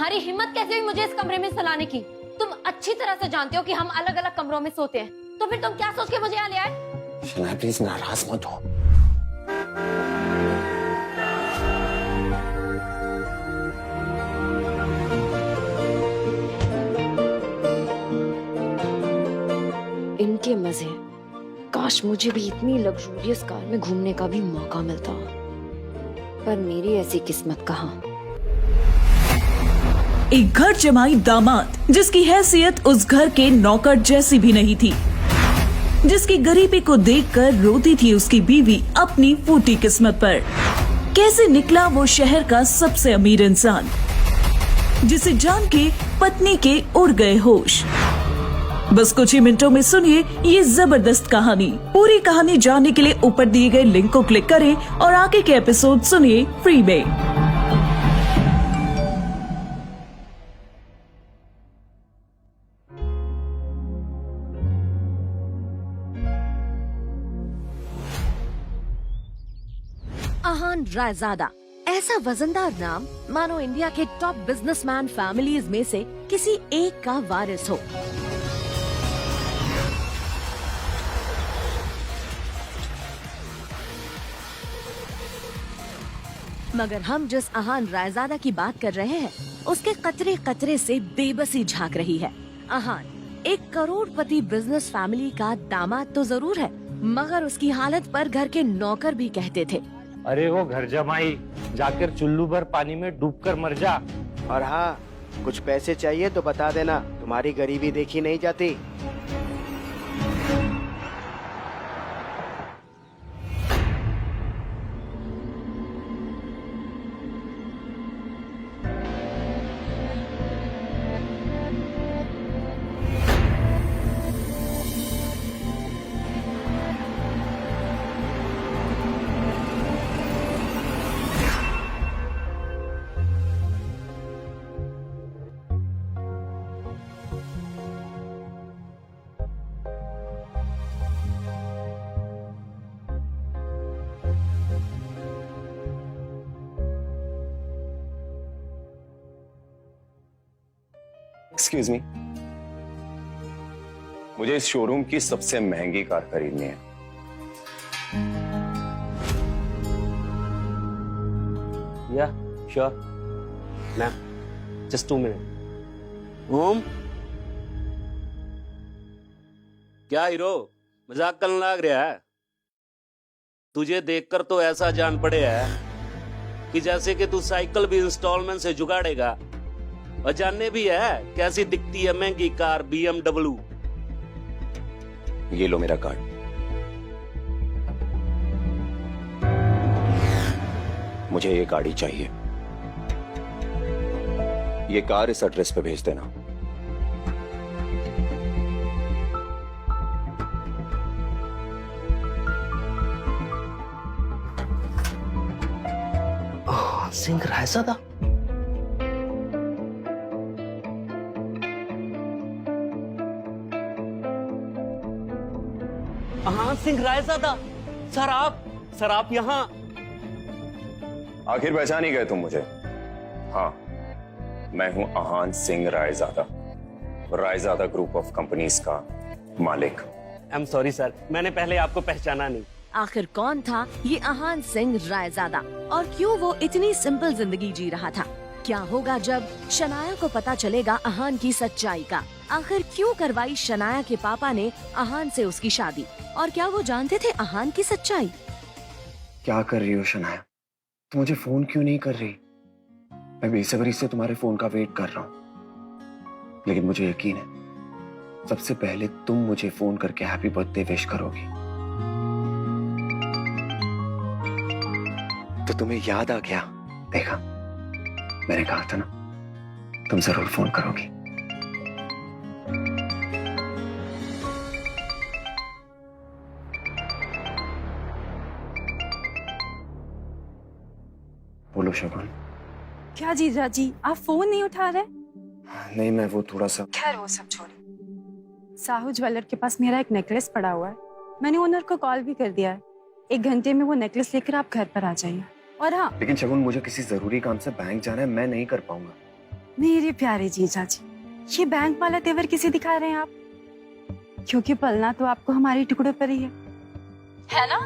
तुम्हारी हिम्मत कैसे हुई मुझे इस कमरे में सुलाने की? तुम अच्छी तरह से जानते हो कि हम अलग अलग कमरों में सोते हैं, तो फिर तुम क्या सोच के मुझे यहाँ ले आए? शनाया प्लीज नाराज मत हो। इनके मजे, काश मुझे भी इतनी लग्जूरियस कार में घूमने का भी मौका मिलता, पर मेरी ऐसी किस्मत कहाँ। एक घर जमाई दामाद जिसकी हैसियत उस घर के नौकर जैसी भी नहीं थी, जिसकी गरीबी को देखकर रोती थी उसकी बीवी अपनी फूटी किस्मत पर। कैसे निकला वो शहर का सबसे अमीर इंसान, जिसे जान के पत्नी के उड़ गए होश। बस कुछ ही मिनटों में सुनिए ये जबरदस्त कहानी। पूरी कहानी जानने के लिए ऊपर दिए गए लिंक को क्लिक करें और आगे के एपिसोड सुनिए फ्री में। अहान रायजादा, ऐसा वजनदार नाम मानो इंडिया के टॉप बिजनेसमैन फैमिलीज में से किसी एक का वारिस हो। मगर हम जिस अहान रायजादा की बात कर रहे हैं, उसके कतरे कतरे से बेबसी झांक रही है। अहान एक करोड़पति बिजनेस फैमिली का दामाद तो जरूर है, मगर उसकी हालत पर घर के नौकर भी कहते थे, अरे वो घर जमाई, जाकर चुल्लू भर पानी में डूबकर मर जा। और हाँ, कुछ पैसे चाहिए तो बता देना, तुम्हारी गरीबी देखी नहीं जाती। एक्सक्यूज मी, मुझे इस शोरूम की सबसे महंगी कार खरीदनी है। या श्योर ना जस्ट 2 मिनट। ओम, क्या हीरो, मजाक करने लग रहा है? तुझे देखकर तो ऐसा जान पड़े है कि जैसे कि तू साइकिल भी इंस्टॉलमेंट से जुगाड़ेगा। और जानने भी है कैसी दिखती है महंगी कार BMW। ये लो मेरा कार्ड। मुझे ये गाड़ी चाहिए। ये कार इस एड्रेस पे भेज देना। सिंह रायजादा। हाँ, सिंह रायजादा। सर आप यहाँ? आखिर पहचान ही गए तुम मुझे? हाँ, मैं हूं Ahaan Singh Raizada, Raizada group of companies का मालिक। आई एम सॉरी सर, मैंने पहले आपको पहचाना नहीं। आखिर कौन था ये अहान सिंह रायजादा और क्यों वो इतनी सिंपल जिंदगी जी रहा था? क्या होगा जब शनाया को पता चलेगा अहान की सच्चाई का? आखिर क्यों करवाई शनाया के पापा ने अहान से उसकी शादी, और क्या वो जानते थे अहान की सच्चाई? क्या कर रही हो शनाया? तुम मुझे फोन क्यों नहीं कर रही? मैं बेसब्री से तुम्हारे फोन का वेट कर रहा हूं, लेकिन मुझे यकीन है सबसे पहले तुम मुझे फोन करके हैप्पी बर्थडे विश करोगी। तो तुम्हें याद आ गया? देखा, मैंने कहा था ना, तुम जरूर फोन करोगी। बोलो शगुन। क्या जीजा जी, आप फोन नहीं उठा रहे? नहीं, मैं वो थोड़ा सा। खैर वो सब छोड़िए। साहू ज्वेलर के पास मेरा एक नेकलेस पड़ा हुआ है, मैंने ओनर को कॉल भी कर दिया है। 1 घंटे में वो नेकलेस लेकर आप घर पर आ जाइए। और हाँ, लेकिन शगुन, मुझे किसी जरूरी काम से बैंक जाना है, मैं नहीं कर पाऊंगा। मेरे प्यारे जीजा जी, ये बैंक वाला तेवर किसे दिखा रहे हैं आप? क्योंकि पलना तो आपको हमारे टुकड़ों पर ही है ना?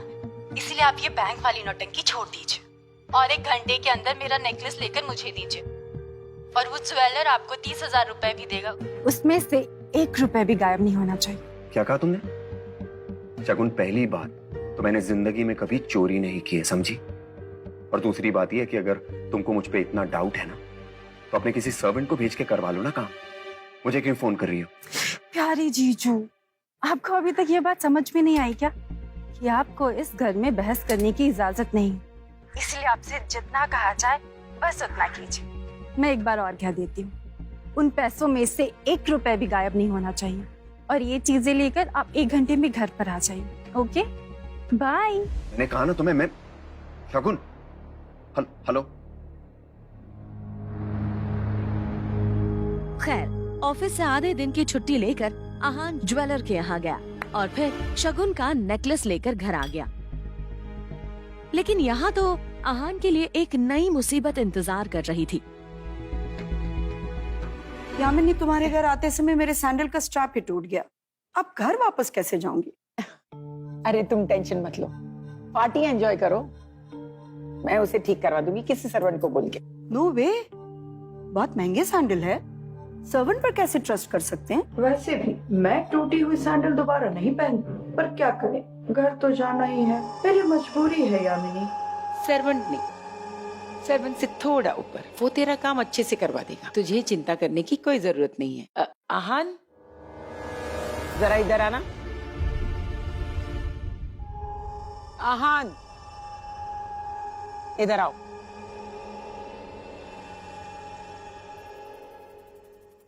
इसलिए आप ये बैंक वाली नौटंकी छोड़ दीजिए और 1 घंटे के अंदर मेरा नेकलेस लेकर मुझे दीजिए, और वो ज्वेलर आपको 30,000 रुपए भी देगा। उसमें से 1 रुपए भी गायब नहीं होना चाहिए। क्या कहा तुमने? शगुन, पहली बात तो मैंने जिंदगी में कभी चोरी नहीं की है, समझी? और दूसरी बात यह है कि अगर तुमको मुझ पे इतना डाउट है ना, तो अपने किसी सर्वेंट को भेज के करवा लो ना काम। मुझे क्यों फोन कर रही हो? प्यारे जीजू, आपको अभी तक ये बात समझ में नहीं आई क्या कि आपको इस घर में बहस करने की इजाजत नहीं, इसलिए आपसे जितना कहा जाए बस उतना कीजिए। मैं एक बार और कह देती हूँ, उन पैसों में से 1 रुपए भी गायब नहीं होना चाहिए, और ये चीजें लेकर आप 1 घंटे में घर पर आ जाइए। Okay, bye. मैंने कहा ना तुम्हें, मैं शगुन। हेलो। खैर, ऑफिस से आधे दिन की छुट्टी लेकर आहान ज्वेलर के यहाँ गया और फिर शगुन का नेकलेस लेकर घर आ गया। लेकिन यहाँ तो आहान के लिए एक नई मुसीबत इंतजार कर रही थी। यामिनी, तुम्हारे घर आते समय मेरे सैंडल का स्ट्रैप ही टूट गया। अब घर वापस कैसे जाऊंगी? अरे तुम टेंशन मत लो, पार्टी एंजॉय करो। मैं उसे ठीक करवा दूंगी किसी सर्वेंट को बोल के। नो वे, बहुत महंगे सैंडल है, सर्वेंट पर कैसे ट्रस्ट कर सकते हैं? वैसे भी मैं टूटी हुई सैंडल दोबारा नहीं पहन, पर क्या करें, घर तो जाना ही है, मेरी मजबूरी है यामिनी। सर्वेंट नहीं, सर्वेंट से थोड़ा ऊपर, वो तेरा काम अच्छे से करवा देगा, तुझे चिंता करने की कोई जरूरत नहीं है। आहान, जरा इधर आना। आहान, इधर आओ।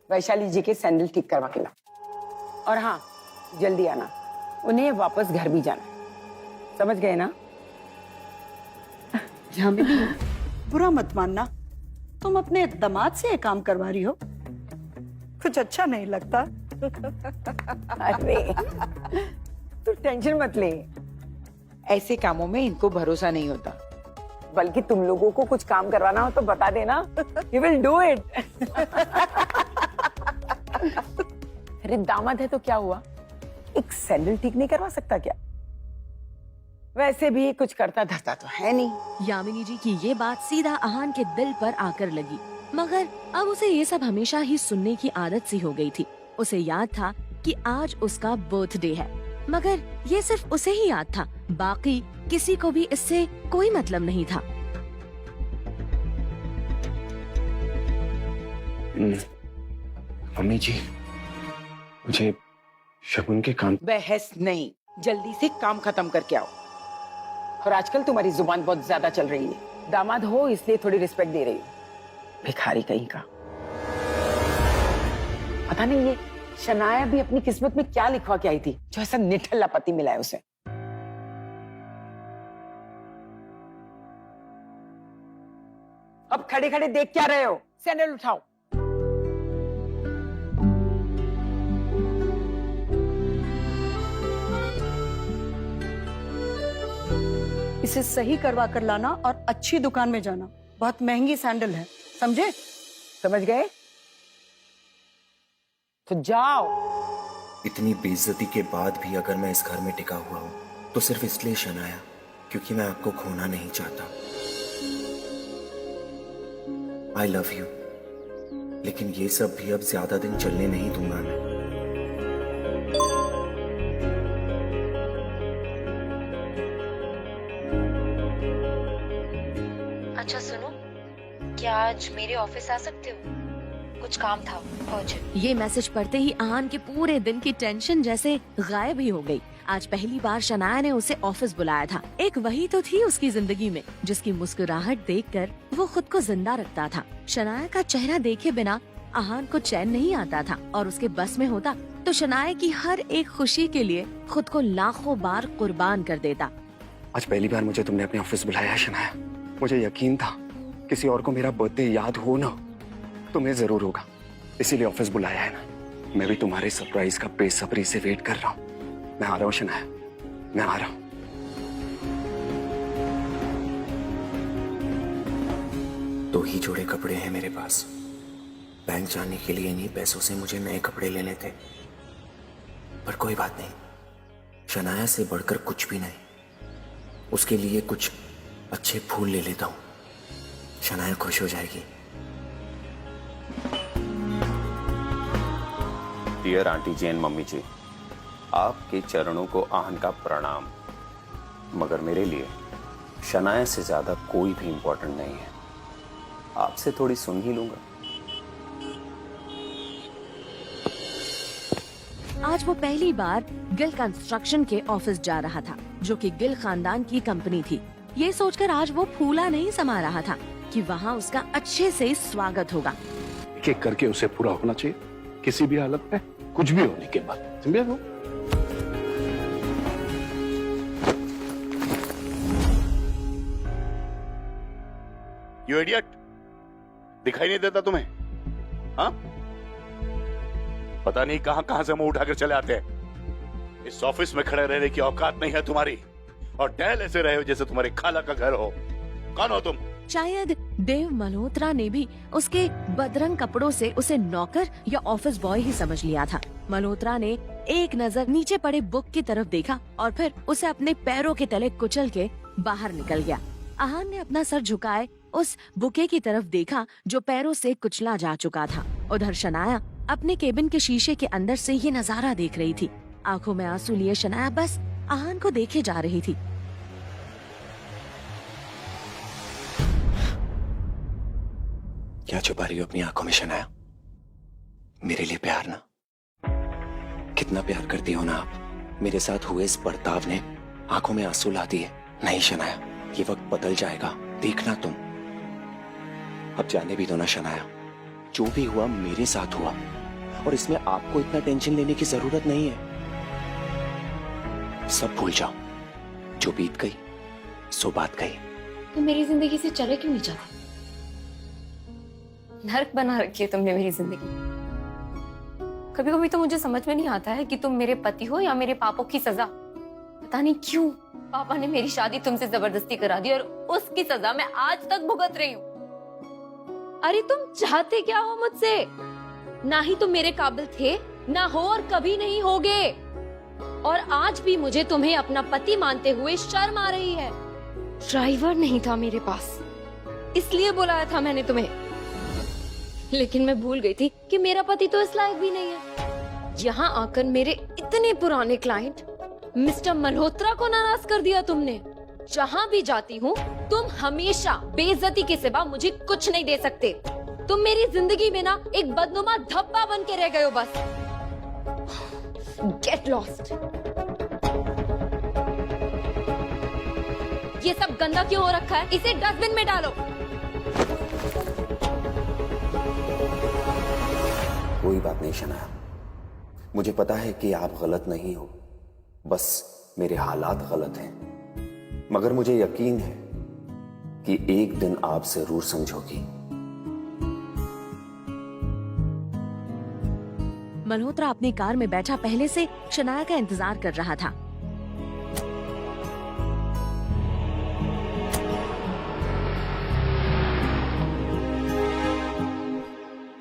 वैशाली जी के सैंडल ठीक करवा के लाओ, और हाँ, जल्दी आना, उन्हें वापस घर भी जाना है, समझ गए ना? यामिनी, बुरा मत मानना, तुम अपने दामाद से ये काम करवा रही हो, कुछ अच्छा नहीं लगता। अरे तू टेंशन मत ले, ऐसे कामों में इनको भरोसा नहीं होता, बल्कि तुम लोगों को कुछ काम करवाना हो तो बता देना, यू विल डू इट। अरे दामाद है तो क्या हुआ, एक सैंडल ठीक नहीं करवा सकता क्या? वैसे भी कुछ करता धरता तो है नहीं। यामिनी जी की ये बात सीधा आहान के दिल पर आकर लगी, मगर अब उसे ये सब हमेशा ही सुनने की आदत सी हो गई थी। उसे याद था कि आज उसका बर्थडे है, मगर ये सिर्फ उसे ही याद था, बाकी किसी को भी इससे कोई मतलब नहीं था। मम्मी जी, मुझे शगुन के काम। बहस नहीं, जल्दी से काम खत्म करके आओ। और आजकल तुम्हारी जुबान बहुत ज्यादा चल रही है, दामाद हो इसलिए थोड़ी रिस्पेक्ट दे रही हो, भिखारी कहीं का। पता नहीं ये शनाया भी अपनी किस्मत में क्या लिखवा के आई थी, जो ऐसा निठल्ला पति मिला है उसे। अब खड़े खड़े देख क्या रहे हो, सैंडल उठाओ। इसे सही करवा कर लाना और अच्छी दुकान में जाना, बहुत महंगी सैंडल है, समझे? समझ गए? तो जाओ। इतनी बेइज्जती के बाद भी अगर मैं इस घर में टिका हुआ हूँ तो सिर्फ इसलिए शनाया, क्योंकि मैं आपको खोना नहीं चाहता। आई लव यू, लेकिन ये सब भी अब ज्यादा दिन चलने नहीं दूंगा मैं। अच्छा सुनो, क्या आज मेरे ऑफिस आ सकते हो? कुछ काम था अर्जेंट। ये मैसेज पढ़ते ही आहान के पूरे दिन की टेंशन जैसे गायब ही हो गई। आज पहली बार शनाया ने उसे ऑफिस बुलाया था। एक वही तो थी उसकी जिंदगी में जिसकी मुस्कुराहट देखकर वो खुद को जिंदा रखता था। शनाया का चेहरा देखे बिना आहान को चैन नहीं आता था, और उसके बस में होता तो शनाया की हर एक खुशी के लिए खुद को लाखों बार कुर्बान कर देता। आज पहली बार मुझे तुमने अपने ऑफिस बुलाया है शनाया। मुझे यकीन था किसी और को मेरा बर्थडे याद हो ना, तुम्हें जरूर होगा, इसीलिए ऑफिस बुलाया है ना। मैं भी तुम्हारे सरप्राइज का बेसब्री से वेट कर रहा हूँ। मैं आ रहा हूँ शनाया, मैं आ रहा हूँ। दो ही जोड़े कपड़े हैं मेरे पास, बैंक जाने के लिए इन्हीं पैसों से मुझे नए कपड़े लेने थे, पर कोई बात नहीं, शनाया से बढ़कर कुछ भी नहीं। उसके लिए कुछ अच्छे फूल ले लेता हूं, शनाया खुश हो जाएगी। Dear aunty ji and mummy ji, आपके चरणों को आहन का प्रणाम, मगर मेरे लिए शनाया से ज्यादा कोई भी इंपॉर्टेंट नहीं है। आपसे थोड़ी सुन ही लूंगा। आज वो पहली बार गिल कंस्ट्रक्शन के ऑफिस जा रहा था, जो कि गिल खानदान की कंपनी थी। ये सोचकर आज वो फूला नहीं समा रहा था कि वहाँ उसका अच्छे से स्वागत होगा। एक एक करके उसे पूरा होना चाहिए, किसी भी हालत में, कुछ भी होने के बाद, समझे वो? यू इडियट, दिखाई नहीं देता तुम्हें? हाँ, पता नहीं कहां कहां से मुंह उठाकर चले आते हैं। इस ऑफिस में खड़े रहने की औकात नहीं है तुम्हारी, और टहल ऐसे रहे हो जैसे तुम्हारी खाला का घर हो। कौन हो तुम? शायद देव मल्होत्रा ने भी उसके बदरंग कपड़ों से उसे नौकर या ऑफिस बॉय ही समझ लिया था। मल्होत्रा ने एक नजर नीचे पड़े बुक की तरफ देखा और फिर उसे अपने पैरों के तले कुचल के बाहर निकल गया। आहान ने अपना सर झुकाए उस बुके की तरफ देखा जो पैरों से कुचला जा चुका था। उधर शनाया अपने केबिन के शीशे के अंदर से ये नजारा देख रही थी। आंखों में आंसू लिए शनाया बस आहान को देखे जा रही थी। क्या छुपा रही हो अपनी आंखों में शनाया? मेरे लिए प्यार ना, कितना प्यार करती हो ना आप। मेरे साथ हुए इस बर्ताव ने आंखों में आंसू ला दिए। नहीं शनाया, ये वक्त बदल जाएगा, देखना तुम। अब जाने भी दो ना शनाया, जो भी हुआ मेरे साथ हुआ और इसमें आपको इतना टेंशन लेने की जरूरत नहीं है। सब भूल जाओ, जो बीत गई सो बात गई। तुम मेरी जिंदगी से चले क्यों नहीं जाते? नर्क बना रखी है तुमने मेरी जिंदगी। कभी कभी तो मुझे समझ में नहीं आता है कि तुम मेरे पति हो या मेरे पापों की सजा। पता नहीं क्यों पापा ने मेरी शादी तुमसे जबरदस्ती करा दी और उसकी सजा मैं आज तक भुगत रही हूँ। अरे तुम चाहते क्या हो मुझसे? ना ही तुम मेरे काबिल थे, ना हो और कभी नहीं होगे। और आज भी मुझे तुम्हें अपना पति मानते हुए शर्म आ रही है। ड्राइवर नहीं था मेरे पास, इसलिए बुलाया था मैंने तुम्हें। लेकिन मैं भूल गई थी कि मेरा पति तो इस लायक भी नहीं है। यहाँ आकर मेरे इतने पुराने क्लाइंट मिस्टर मल्होत्रा को नाराज कर दिया तुमने। जहाँ भी जाती हूँ तुम हमेशा बेइज्जती के सिवा मुझे कुछ नहीं दे सकते। तुम मेरी जिंदगी में ना एक बदनुमा धब्बा बन के रह गए हो बस। Get lost. ये सब गंदा क्यों हो रखा है? इसे डस्टबिन में डालो। कोई बात नहीं शनाया, मुझे पता है कि आप गलत नहीं हो, बस मेरे हालात गलत हैं। मगर मुझे यकीन है कि एक दिन आप जरूर समझोगी। मल्होत्रा अपनी कार में बैठा पहले से शनाया का इंतजार कर रहा था।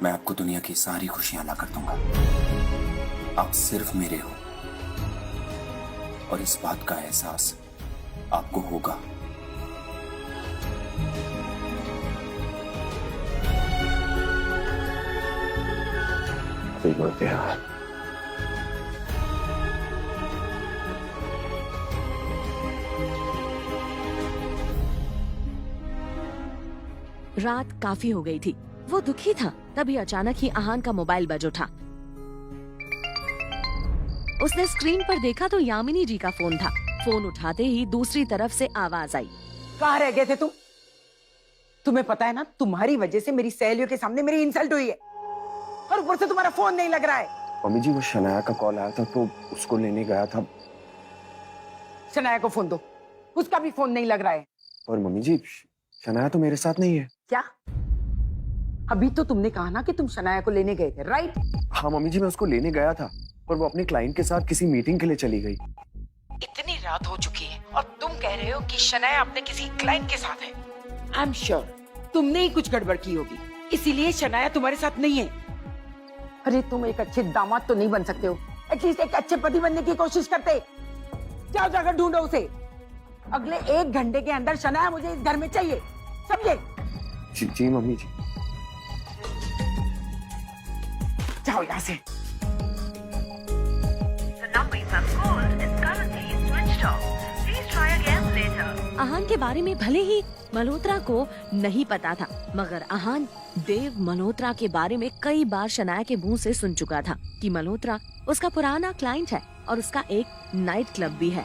मैं आपको दुनिया की सारी खुशियां ला कर दूंगा। आप सिर्फ मेरे हो और इस बात का एहसास आपको होगा। प्यार रात काफी हो गई थी, वो दुखी था। तभी अचानक ही आहान का मोबाइल बज उठा। उसने स्क्रीन पर देखा तो यामिनी जी का फोन था। फोन उठाते ही दूसरी तरफ से आवाज आई। कहाँ रह गए थे तुम? तुम्हें पता है ना, तुम्हारी वजह से मेरी सहेलियों के सामने मेरी इंसल्ट हुई है और ऊपर से तुम्हारा फोन नहीं लग रहा है। मम्मी जी, वो शनाया का कॉल आया था तो उसको लेने गया था। शनाया को फोन दो, उसका भी फोन नहीं लग रहा है। और मम्मी जी, शनाया तो मेरे साथ नहीं है। क्या? अभी तो तुमने कहा ना कि तुम शनाया को लेने गए थे, राइट? हाँ मम्मी जी, मैं उसको लेने गया था और वो अपने क्लाइंट के साथ किसी मीटिंग के लिए चली गई। इतनी रात हो चुकी है और तुम कह रहे हो कि शनाया अपने किसी क्लाइंट के साथ है। आई एम श्योर तुमने ही कुछ गड़बड़ की होगी। इसीलिए शनाया तुम्हारे साथ नहीं है। अरे तुम एक अच्छे दामाद तो नहीं बन सकते हो, एटलीस्ट एक अच्छे पति बनने की कोशिश करते। जाओ जाकर ढूंढो उसे। अगले 1 घंटे के अंदर शनाया मुझे इस घर में चाहिए, समझे? जी मम्मी जी। जाओ यहाँ से। आहान के बारे में भले ही मल्होत्रा को नहीं पता था, मगर आहान देव मल्होत्रा के बारे में कई बार शनाया के मुंह से सुन चुका था कि मल्होत्रा उसका पुराना क्लाइंट है और उसका एक नाइट क्लब भी है।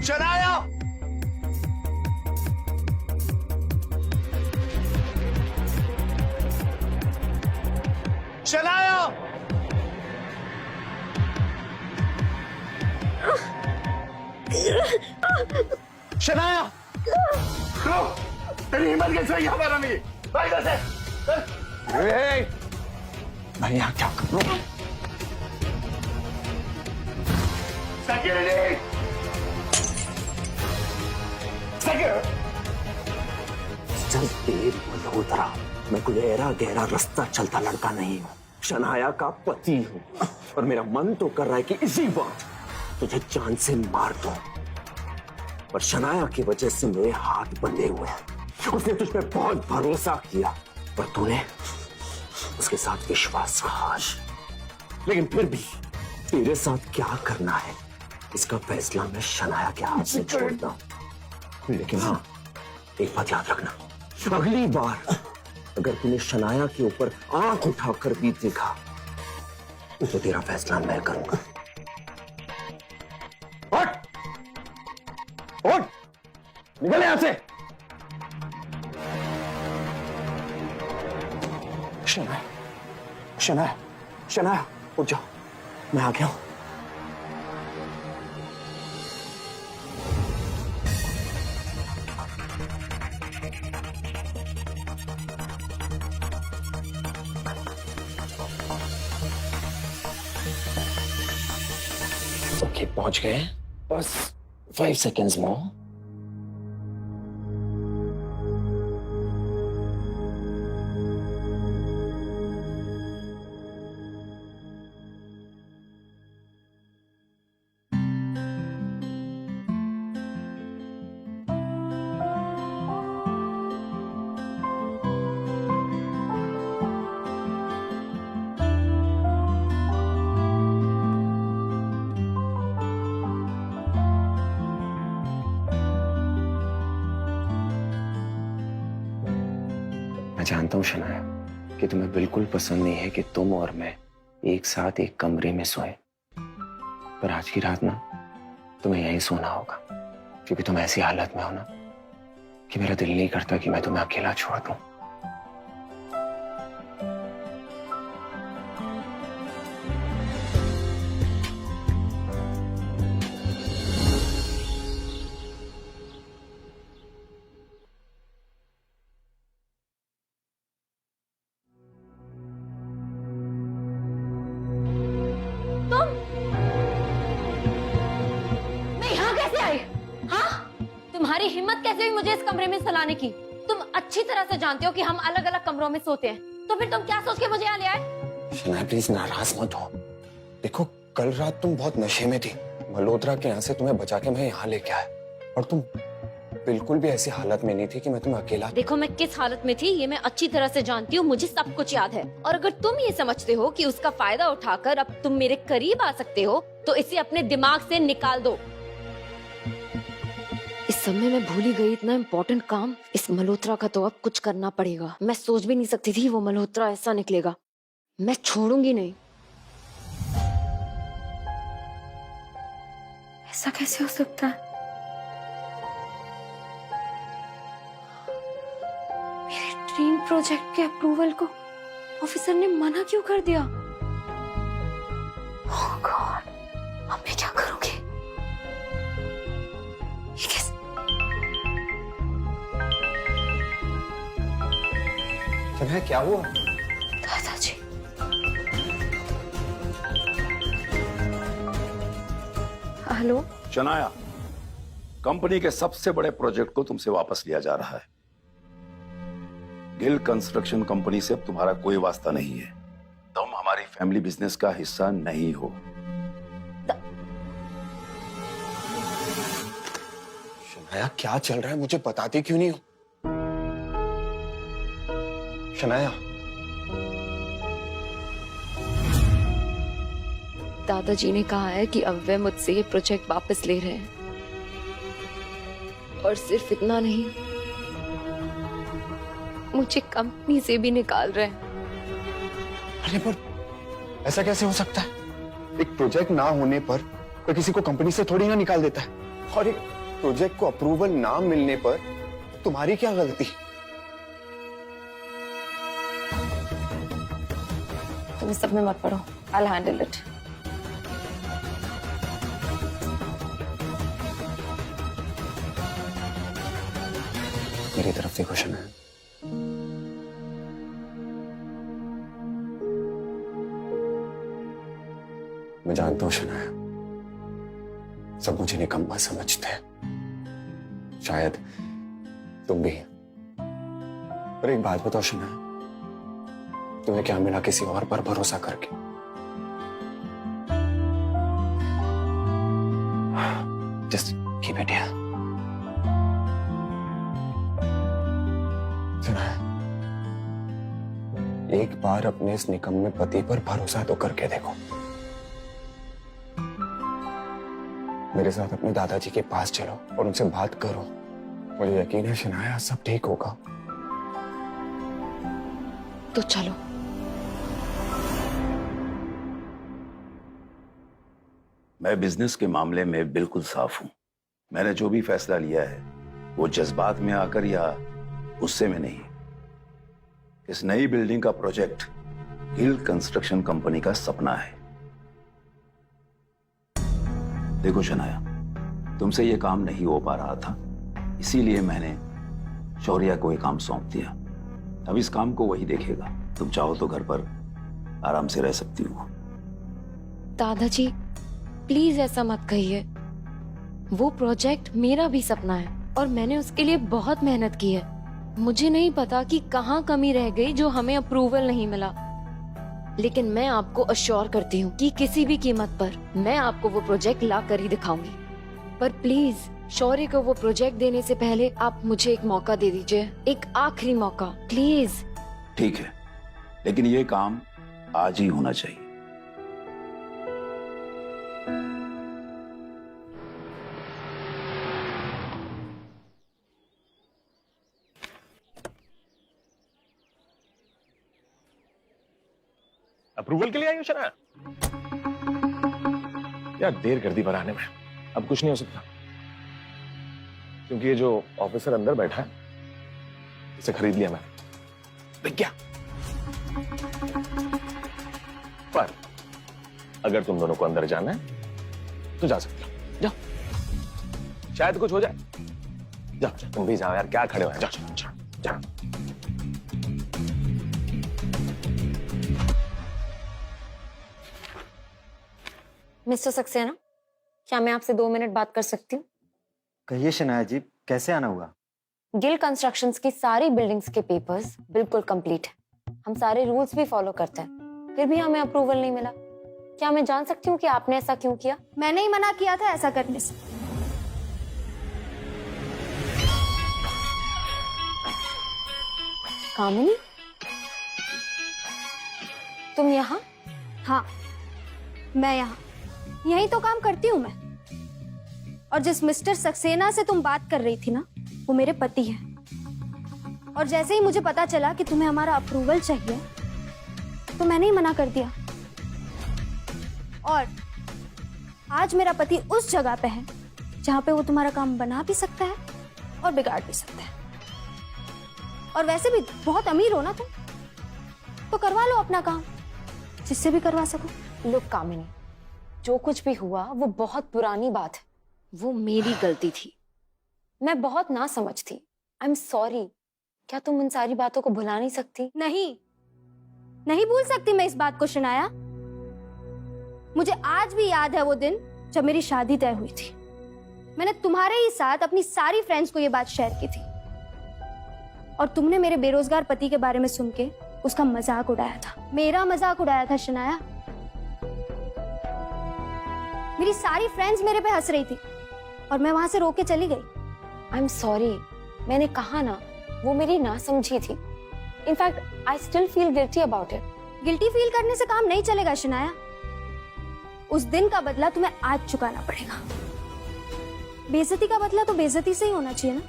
शनाया! शनाया! शनाया! तेरी हिम्मत कैसे हुई हमारा नहीं? भाई कैसे? मैं यहाँ क्या कर रहा हूँ? सेक्यूरिटी! चल देव मल्होत्रा, मैं कोई गहरा गहरा रास्ता चलता लड़का नहीं हूँ, शनाया का पति हूँ। और मेरा मन तो कर रहा है कि इसी वक्त तुझे जान से मार दूं, पर शनाया की वजह से मेरे हाथ बंधे हुए हैं। उसने तुझ पे बहुत भरोसा किया, पर तूने उसके साथ विश्वासघात। लेकिन फिर भी तेरे साथ क्या करना है इसका फैसला मैं शनाया के हाथ से छोड़ता हूं। लेकिन हाँ, एक बात याद रखना, अगली बार अगर तूने शनाया के ऊपर आंख उठाकर भी देखा तो तेरा फैसला मैं करूंगा। उठ! उठ! निकल यहां से। शनाया, शनाया, शनाया, उठ जाओ, मैं आ गया हूं। ओके, पहुंच गए, बस 5 seconds more। मैं जानता हूं शनाया कि तुम्हें बिल्कुल पसंद नहीं है कि तुम और मैं एक साथ एक कमरे में सोए, पर आज की रात ना तुम्हें यहीं सोना होगा, क्योंकि तुम ऐसी हालत में हो ना कि मेरा दिल नहीं करता कि मैं तुम्हें अकेला छोड़ दूं। तुम्हारी हिम्मत कैसे हुई मुझे इस कमरे में सुलाने की? तुम अच्छी तरह से जानते हो कि हम अलग अलग कमरों में सोते हैं, तो फिर तुम क्या सोच के मुझे यहाँ ले आए? शनाया प्लीज नाराज मत हो। देखो कल रात तुम बहुत नशे में थी, मल्होत्रा के यहाँ से तुम्हें बचा के मैं यहाँ लेके आया, और तुम बिल्कुल भी ऐसी हालत में नहीं थी कि मैं तुम्हें अकेला। देखो मैं किस हालत में थी ये मैं अच्छी तरह से जानती हूँ, मुझे सब कुछ याद है। और अगर तुम ये समझते हो कि उसका फायदा उठाकर अब तुम मेरे करीब आ सकते हो, तो इसे अपने दिमाग से निकाल दो। इस समय मैं भूल ही गई इतना इम्पोर्टेंट काम। इस मल्होत्रा का तो अब कुछ करना पड़ेगा। मैं सोच भी नहीं सकती थी वो मल्होत्रा ऐसा निकलेगा। मैं छोड़ूंगी नहीं। ऐसा कैसे हो सकता है? प्रोजेक्ट के अप्रूवल को ऑफिसर ने मना क्यों कर दिया? ओह गॉड, अब मैं क्या करूंगी? ये कैसे? शनाया क्या हुआ? दादाजी, हेलो। शनाया, कंपनी के सबसे बड़े प्रोजेक्ट को तुमसे वापस लिया जा रहा है। गिल कंस्ट्रक्शन कंपनी से अब तुम्हारा कोई वास्ता नहीं है। तुम हमारी फैमिली बिजनेस का हिस्सा नहीं हो। शनाया क्या चल रहा है, मुझे बताती क्यों नहीं हो? शनाया, दादाजी ने कहा है कि अब वे मुझसे ये प्रोजेक्ट वापस ले रहे हैं, और सिर्फ इतना नहीं, मुझे कंपनी से भी निकाल रहे हैं। अरे पर ऐसा कैसे हो सकता है? एक प्रोजेक्ट ना होने पर कोई किसी को कंपनी से थोड़ी ना निकाल देता है। और एक प्रोजेक्ट को अप्रूवल ना मिलने पर तुम्हारी क्या गलती? तुम इस सब में मत पड़ो, I'll handle it। मेरी तरफ देखो शनाया, मैं जानता हूं शनाया, सब मुझे निकम्मा समझते हैं, शायद तुम भी। पर एक बात बताओ शनाया, तुम्हें क्या मिला किसी और पर भरोसा करके? Just keep it here. Shanaya, एक बार अपने इस निकम्मे पति पर भरोसा तो करके देखो। मेरे साथ अपने दादाजी के पास चलो और उनसे बात करो। मुझे यकीन है शनाया सब ठीक होगा। तो चलो। मैं बिजनेस के मामले में बिल्कुल साफ हूं। मैंने जो भी फैसला लिया है वो जज्बात में आकर या गुस्से में नहीं। इस नई बिल्डिंग का प्रोजेक्ट गिल कंस्ट्रक्शन कंपनी का सपना है। देखो शनाया, तुमसे ये काम नहीं हो पा रहा था, इसीलिए मैंने शौर्या को ये काम सौंप दिया। अब इस काम को वही देखेगा। तुम चाहो तो घर पर आराम से रह सकती हो। दादाजी, प्लीज ऐसा मत कहिए। वो प्रोजेक्ट मेरा भी सपना है और मैंने उसके लिए बहुत मेहनत की है। मुझे नहीं पता कि कहाँ कमी रह गई जो हमें अप्रूवल नहीं मिला, लेकिन मैं आपको अश्योर करती हूँ कि किसी भी कीमत पर मैं आपको वो प्रोजेक्ट ला कर ही दिखाऊंगी। पर प्लीज शौर्य को वो प्रोजेक्ट देने से पहले आप मुझे एक मौका दे दीजिए, एक आखिरी मौका प्लीज। ठीक है, लेकिन ये काम आज ही होना चाहिए। अप्रूवल के लिए आई हो शनाया? यार देर कर दी बनाने में, अब कुछ नहीं हो सकता, क्योंकि ये जो ऑफिसर अंदर बैठा है इसे खरीद लिया मैंने। क्या? पर अगर तुम दोनों को अंदर जाना है तो जा सकते हो, जाओ, शायद कुछ हो जाए। जाओ तुम भी जाओ यार, क्या खड़े हो? जाओ जाओ जाओ जाओ। मिस्टर सक्सेना, क्या मैं आपसे 2 मिनट बात कर सकती हूँ? कहिए शनाया जी, कैसे आना हुआ? गिल कंस्ट्रक्शंस की सारी बिल्डिंग्स के पेपर्स बिल्कुल कंप्लीट है। हम सारे रूल्स भी फॉलो करते हैं, फिर भी हमें अप्रूवल नहीं मिला। क्या मैं जान सकती हूँ कि आपने ऐसा क्यों किया? मैंने ही मना किया था ऐसा करने से। कामिनी, तुम यहाँ? हाँ, मैं यहाँ यही तो काम करती हूँ मैं। और जिस मिस्टर सक्सेना से तुम बात कर रही थी ना, वो मेरे पति हैं। और जैसे ही मुझे पता चला कि तुम्हें हमारा अप्रूवल चाहिए, तो मैंने ही मना कर दिया। और आज मेरा पति उस जगह पे है जहाँ पे वो तुम्हारा काम बना भी सकता है और बिगाड़ भी सकता है। और वैसे भी बहुत अमीर हो ना तुम, तो करवा लो अपना काम, जिससे भी करवा सको। लुक कामिनी, जो कुछ भी हुआ वो बहुत पुरानी बात है। वो मेरी गलती थी, मैं बहुत ना समझ थी। I am sorry. क्या तुम उन सारी बातों को भुला नहीं सकती? नहीं भूल सकती मैं इस बात को शनाया। मुझे आज भी याद है वो दिन जब मेरी शादी तय हुई थी। मैंने तुम्हारे ही साथ अपनी सारी फ्रेंड्स को ये बात शेयर की थी और तुमने मेरे बेरोजगार पति के बारे में सुन के उसका मजाक उड़ाया था, मेरा मजाक उड़ाया था शनाया। मेरी सारी फ्रेंड्स मेरे पे हंस रही थी और मैं वहां से रोक के चली गई। आई एम सॉरी, मैंने कहा ना, वो मेरी नासमझी थी। In fact I still feel guilty about it. Guilty feel करने से काम नहीं चलेगा शनाया। उस दिन का बदला तुम्हें आज चुकाना पड़ेगा। बेइज्जती का बदला तो बेइज्जती से ही होना चाहिए ना।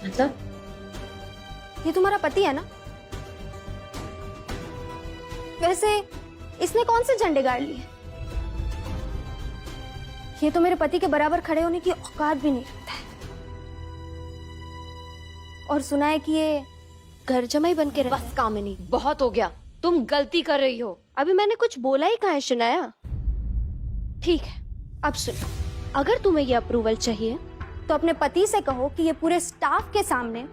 मतलब? ये तुम्हारा पति है ना? वैसे इसने कौन से झंडे गाड़ लिए? ये तो मेरे पति के बराबर खड़े होने की औकात भी नहीं रखता है। और सुना है कि ये घर जमाई बन के बस कामिनी, बहुत हो गया। तुम गलती कर रही हो। अभी मैंने कुछ बोला ही कहाँ है शनाया। ठीक है, अब सुनो, अगर तुम्हें ये अप्रूवल चाहिए तो अपने पति से कहो कि ये पूरे स्टाफ के सामने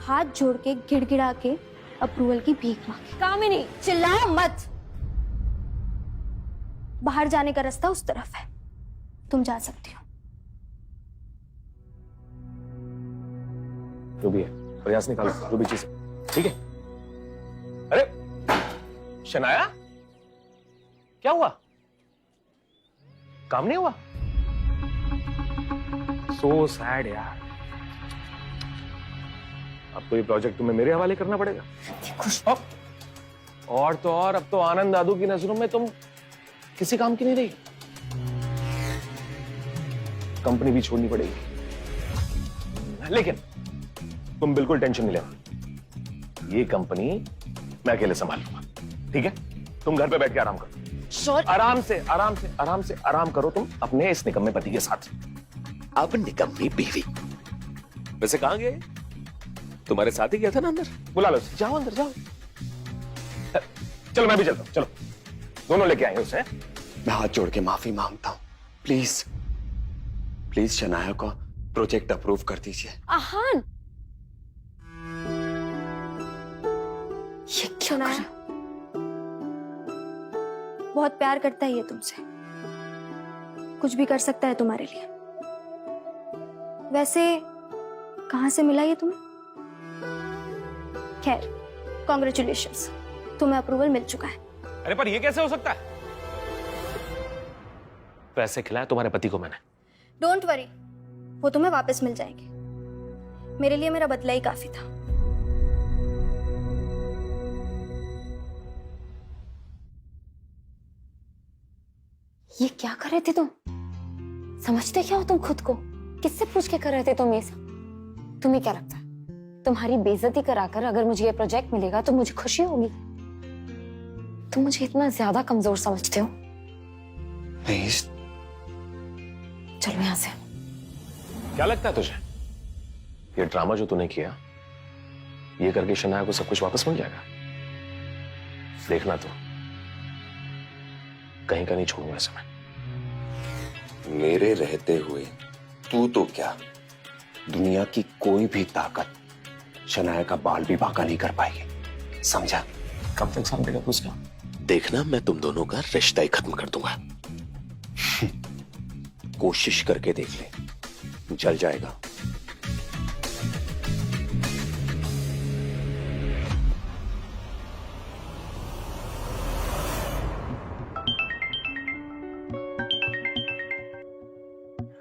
हाथ जोड़ के गिड़गिड़ा के अप्रूवल की भीख मांगे। कामिनी, चिल्लाओ मत। बाहर जाने का रास्ता उस तरफ है, तुम जा सकती हो। जो भी है प्रयास निकालो, जो भी चीज है, ठीक है? अरे शनाया, क्या हुआ? काम नहीं हुआ? सो सैड यार। अब तो ये प्रोजेक्ट तुम्हें मेरे हवाले करना पड़ेगा। और तो और, अब तो आनंद दादू की नजरों में तुम किसी काम की नहीं रही। कंपनी भी छोड़नी पड़ेगी। लेकिन तुम बिल्कुल टेंशन नहीं लेना, ये कंपनी मैं अकेले संभाल लूंगा, ठीक है? तुम घर पे बैठ के आराम करो। आराम से आराम से आराम से आराम करो तुम अपने इस निकम्मे पति के साथ। अब निकम्मी बीवी। वैसे कहां गए? तुम्हारे साथ ही गया था ना अंदर? बुला लो, जाओ अंदर जाओ। चलो मैं भी चलता हूं, चलो दोनों लेके आएंगे उसे। मैं हाथ जोड़ के माफी मांगता हूं, प्लीज प्लीज शनाया को प्रोजेक्ट अप्रूव कर दीजिए। आहान, ये क्या कर? बहुत प्यार करता है ये तुमसे, कुछ भी कर सकता है तुम्हारे लिए। वैसे कहां से मिला ये तुम्हें? खैर, कॉन्ग्रेचुलेशंस, तुम्हें अप्रूवल मिल चुका है। अरे पर ये कैसे हो सकता है? पैसे खिलाए तुम्हारे पति को मैंने। डोंट वरी, वो तुम्हें वापस मिल जाएंगे। मेरे लिए मेरा बदला ही काफी था। ये क्या कर रहे थे तुम? समझते क्या हो तुम खुद को? किससे पूछ के कर रहे थे तुम ये सब? तुम्हें क्या लगता है तुम्हारी बेइज्जती कराकर अगर मुझे ये प्रोजेक्ट मिलेगा तो मुझे खुशी होगी? तुम मुझे इतना ज्यादा कमजोर समझते हो? नहीं। चलो यहां से। क्या लगता है तुझे ये ड्रामा जो तूने किया, ये करके शनाया को सब कुछ वापस मिल जाएगा? देखना तो, कहीं का नहीं छोड़ूंगा इसे मैं। मेरे रहते हुए तू तो क्या, दुनिया की कोई भी ताकत शनाया का बाल भी बांका नहीं कर पाएगी, समझा? कब तक समझेगा तू उसका? देखना, मैं तुम दोनों का रिश्ता ही खत्म कर दूंगा। कोशिश करके देख ले, जल जाएगा।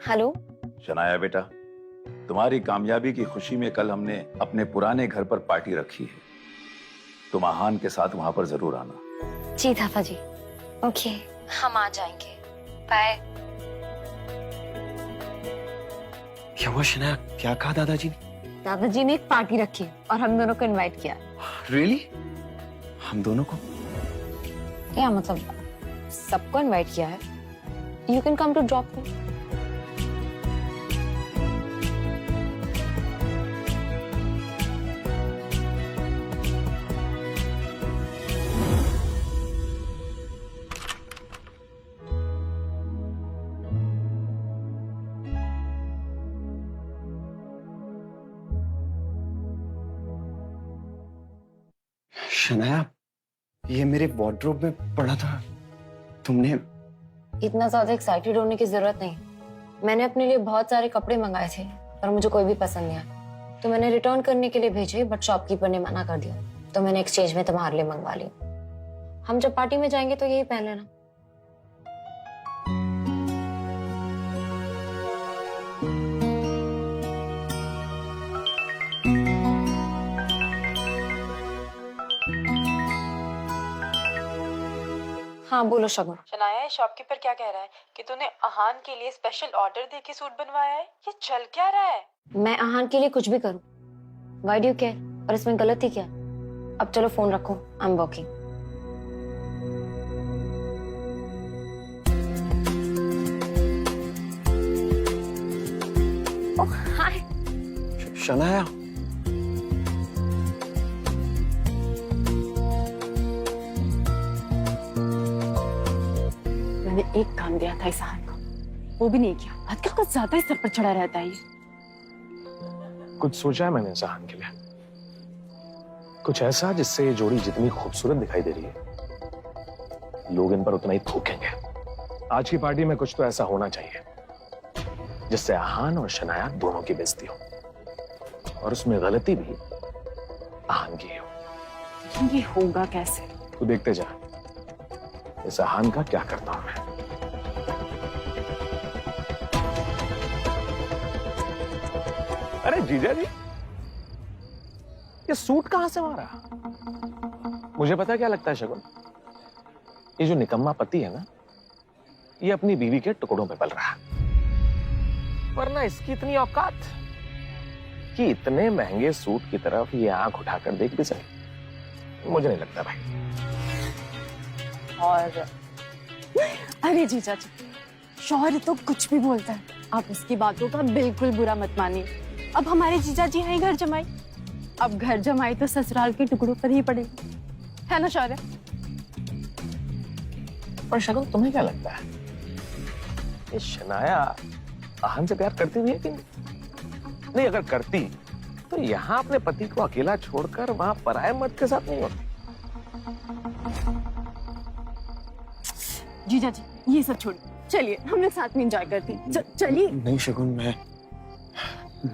हेलो शनाया बेटा, तुम्हारी कामयाबी की खुशी में कल हमने अपने पुराने घर पर पार्टी रखी है। तुम आहान के साथ वहां पर जरूर आना। जी दादा जी। ओके, हम आ जाएंगे। बाय। क्या हुआ शनाया, क्या कहा दादाजी ने? दादाजी ने एक पार्टी रखी और हम दोनों को इनवाइट किया। रियली? हम दोनों को? क्या मतलब सबको इनवाइट किया है। You can come to drop me. Shanaya, ये मेरे वार्डरोब में पड़ा था, तुमने? इतना ज्यादा एक्साइटेड होने की जरूरत नहीं। मैंने अपने लिए बहुत सारे कपड़े मंगाए थे पर मुझे कोई भी पसंद नहीं आया, तो मैंने रिटर्न करने के लिए भेजे, बट शॉपकीपर ने मना कर दिया, तो मैंने एक्सचेंज में तुम्हारे लिए मंगवा लिया। हम जब पार्टी में जाएंगे तो यही पहन लेना। हाँ बोलो शगुन। शनाया, शॉपकीपर क्या कह रहा है कि तूने आहान के लिए स्पेशल ऑर्डर दे के सूट बनवाया है? ये चल क्या रहा है? मैं आहान के लिए कुछ भी करूं, व्हाई डू यू केयर? और इसमें गलती क्या? अब चलो फोन रखो, आई एम वर्किंग। ओह हाय शनाया, मैंने एक काम दिया था इस आहान को, वो भी नहीं किया। आजकल कुछ ज्यादा ही सर पर चढ़ा रहता है ये। कुछ सोचा है मैंने जहान के लिए, कुछ ऐसा जिससे ये जोड़ी जितनी खूबसूरत दिखाई दे रही है, लोग इन पर उतना ही थूकेंगे। आज की पार्टी में कुछ तो ऐसा होना चाहिए जिससे आहान और शनाया दोनों की बेइज्जती हो, और उसमें गलती भी आहान की हो। ये होगा कैसे? तू देखते जा इस आहान का क्या करता हूं मैं। अरे जीजा जी, ये सूट कहां से मारा? मुझे पता क्या लगता है शगुन, ये जो निकम्मा पति है ना, ये अपनी बीवी के टुकड़ों पे पल रहा है। वरना इसकी इतनी औकात कि इतने महंगे सूट की तरफ ये आंख उठाकर देख भी सके, मुझे नहीं लगता भाई। और अरे जीजा जी, शौहर तो कुछ भी बोलता है, आप उसकी बातों का बिल्कुल बुरा मत मानिए। अब हमारे जीजा जी हैं घर जमाई, अब घर जमाई तो ससुराल के टुकड़ों पर ही पड़ेगी, है ना शौर्य? पर शगुन, तुम्हें क्या लगता है ये शनाया आहान से प्यार करती भी है कि नहीं? अगर करती तो यहाँ अपने पति को अकेला छोड़कर वहां पराये मर्द के साथ नहीं होती। जीजा जी ये सब छोड़िए, चलिए हम लोग साथ में एंजॉय करते हैं। चलिए। नहीं शगुन, मैं